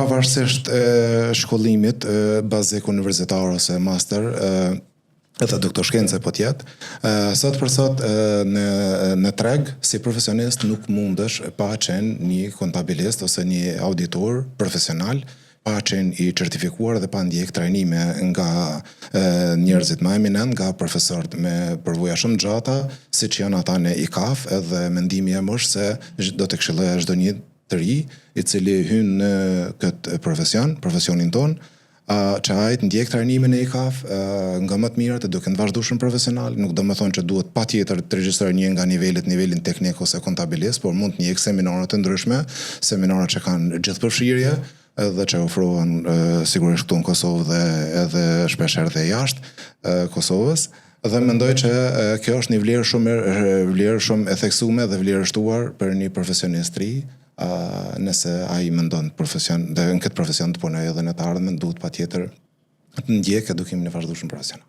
Pavarësisht shkollimit, bazik universitar ose master, edhe doktorshkence po tjetë, sot për sot në treg, si profesionist nuk mundesh pa qenë një kontabilist ose një auditor profesional, pa qenë i certifikuar dhe pa ndjek trajnime nga njerëzit më eminent, nga profesorët me përvoja shumë gjata, si që janë ata në IKAF, edhe mendimi jam është se do të këshilloja çdo një të ri, i cili hyn në këtë profesionin tonë, që ajt ndjek trajnimin e IKAF nga më të mirat e duke të vazhdueshëm profesional, nuk do më thonë që duhet patjetër të regjistrojë një nga nivelin teknik ose kontabilist, por mund të ndjek seminare të ndryshme, seminare që kanë gjithëpërfshirje, dhe që ofrohen sigurisht këtu në Kosovë dhe edhe shpeshherë dhe jashtë Kosovës. Dhe mendoj që kjo është një vlerë shumë e theksuar dhe vlerështuar për një profesionist ri, nëse ai mendon dhe në këtë profesion të punojë edhe në të ardhmen, duhet patjetër të ndjek edukimin e vazhdueshëm profesional.